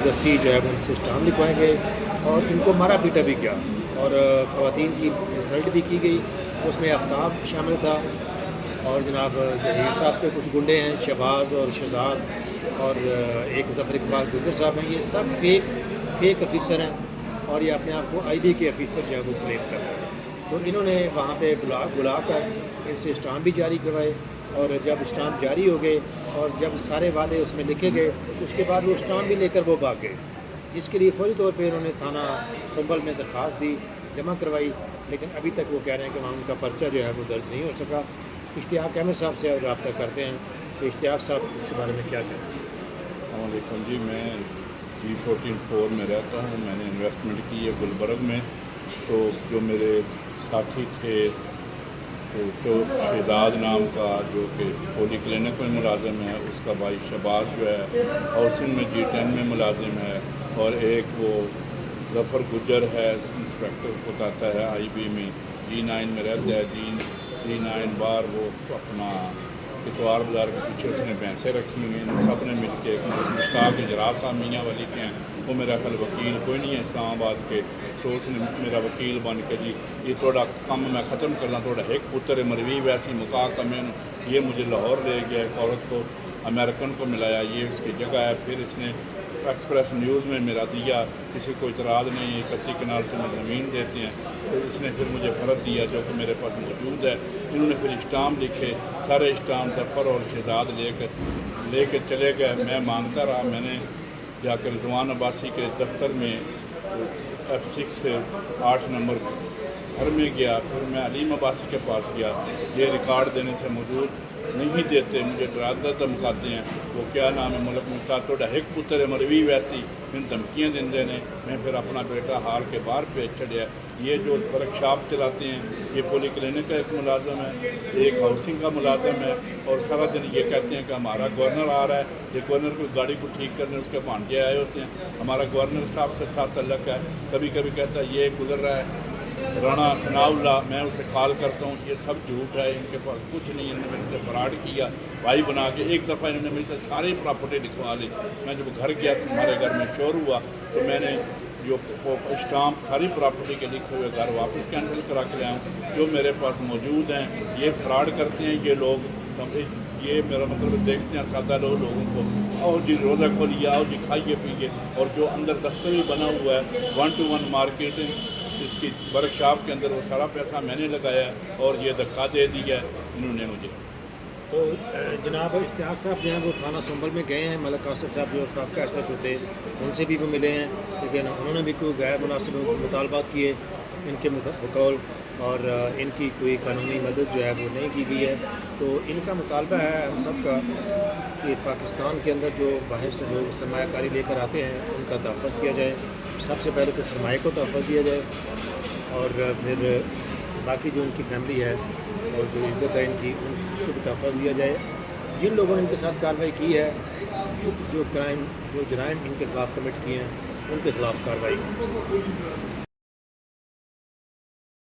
دستی جو ہے وہ ان سے اسٹام لکھوائے گئے اور ان کو مارا پیٹا بھی کیا اور خواتین کی انسلٹ بھی کی گئی. اس میں آفتاب شامل تھا اور جناب ظہیر صاحب کے کچھ گنڈے ہیں، شہباز اور شہزاد اور ایک ظفر اقبال گجر صاحب ہیں. یہ سب فیک آفیسر ہیں اور یہ اپنے آپ کو آئی بی کے آفیسر جو ہے وہ کلیم کر رہے ہیں. تو انہوں نے وہاں پہ بلا کر ان سے اسٹام بھی جاری کروائے اور جب اسٹام جاری ہو گئے اور جب سارے وعدے اس میں لکھے گئے اس کے بعد وہ اسٹام بھی لے کر وہ بھاگ گئے. اس کے لیے فوری طور پہ انہوں نے تھانہ سنبل میں درخواست دی، جمع کروائی، لیکن ابھی تک وہ کہہ رہے ہیں کہ وہاں ان کا پرچہ جو ہے وہ درج نہیں ہو سکا. اشتیاق احمد صاحب سے رابطہ کرتے ہیں تو اشتیاق صاحب اس کے بارے میں کیا کہتے ہیں؟ السلام علیکم جی. میں G14 میں رہتا ہوں. میں نے انویسٹمنٹ کی ہے گلبرگ میں. تو جو میرے ساتھی تھے تو شہزاد نام کا جو کہ پولی کلینک میں ملازم ہے، اس کا بھائی شہباز جو ہے ہاؤسنگ میں G10 میں ملازم ہے، اور ایک وہ ظفر گجر ہے انسپیکٹر بتاتا ہے آئی بی میں G9 میں رہتا ہے. G9 بار وہ اپنا اتوار بازار کے پیچھے اس نے بھینسیں رکھی ہوئی ہیں. سب نے مل کے مشتاق اجراء صاحب میاں والی کے ہیں، وہ میرا خیال وکیل کوئی نہیں ہے اسلام آباد کے. تو اس نے میرا وکیل بن کے جی یہ تھوڑا کم میں ختم کرنا، تھوڑا ایک پتر مروی ویسی مکا کمین یہ مجھے لاہور لے گیا. ایک عورت کو امریکن کو ملایا، یہ اس کی جگہ ہے. پھر اس نے ایکسپریس نیوز میں میرا دیا، کسی کو اعتراض نہیں ہے، 31 کنال تمہیں زمین دیتے ہیں. تو اس نے پھر مجھے فرد دیا جو کہ میرے پاس موجود ہے. انہوں نے پھر اسٹام لکھے، سارے اسٹام ظفر اور شہزاد لے کے چلے گئے. میں مانگتا رہا. میں نے جا کر رضوان عباسی کے دفتر میں F6 سے 8 نمبر گھر میں گیا. پھر میں علیم عباسی کے پاس گیا. یہ ریکارڈ دینے سے موجود نہیں دیتے، مجھے ڈراتا دھمکاتے ہیں. وہ کیا نام ہے ملک میں تھا توڑا ایک پتر مروی ویسی ان دھمکیاں دے نے. میں پھر اپنا بیٹا ہار کے باہر بھیج چڑھیا. یہ جو ورک شاپ چلاتے ہیں یہ پولی کلینک کا ایک ملازم ہے، ایک ہاؤسنگ کا ملازم ہے، اور سارا دن یہ کہتے ہیں کہ ہمارا گورنر آ رہا ہے. یہ گورنر کو گاڑی کو ٹھیک کرنے اس کے بھانجے آئے ہوتے ہیں. ہمارا گورنر صاحب سے اچھا تعلق ہے. کبھی کبھی کہتا ہے یہ گزر رہا ہے رانا ثناء اللہ، میں اسے کال کرتا ہوں. یہ سب جھوٹ ہے، ان کے پاس کچھ نہیں. انہوں نے میرے سے فراڈ کیا بھائی بنا کے. ایک دفعہ انہوں نے میرے سے ساری پراپرٹی لکھوا لی. میں جب گھر گیا تو ہمارے گھر میں شور ہوا تو میں نے جو اسٹامپ ساری پراپرٹی کے لکھے ہوئے گھر واپس کینسل کرا کے لایا ہوں جو میرے پاس موجود ہیں. یہ فراڈ کرتے ہیں یہ لوگ. یہ میرا مطلب دیکھتے ہیں سادہ لوگوں کو، آؤ جی روزہ کھولیے، آؤ جی کھائیے پیئیے. اور جو اندر دفتر بھی بنا ہوا ہے 1 to 1 مارکیٹنگ، اس کی ورک شاپ کے اندر وہ سارا پیسہ میں نے لگایا اور یہ دھکا دے دیا انہوں نے مجھے. تو جناب اشتیاق صاحب جو ہیں وہ تھانہ سنبل میں گئے ہیں. ملک آصف صاحب جو سابقہ ایس ایچ او تھے ان سے بھی وہ ملے ہیں، لیکن انہوں نے بھی کوئی غیر مناسب مطالبات کیے ان کے بقول، اور ان کی کوئی قانونی مدد جو ہے وہ نہیں کی گئی ہے. تو ان کا مطالبہ ہے ہم سب کا کہ پاکستان کے اندر جو باہر سے لوگ سرمایہ کاری لے کر آتے ہیں ان کا تحفظ کیا جائے. سب سے پہلے تو سرمایہ کو تحفظ دیا جائے اور پھر باقی جو ان کی فیملی ہے اور جو عزت ہے ان کی اس کو بھی تحفظ دیا جائے. جن لوگوں نے ان کے ساتھ کارروائی کی ہے، جو جرائم ان کے خلاف کمٹ کیے ہیں ان کے خلاف کارروائی.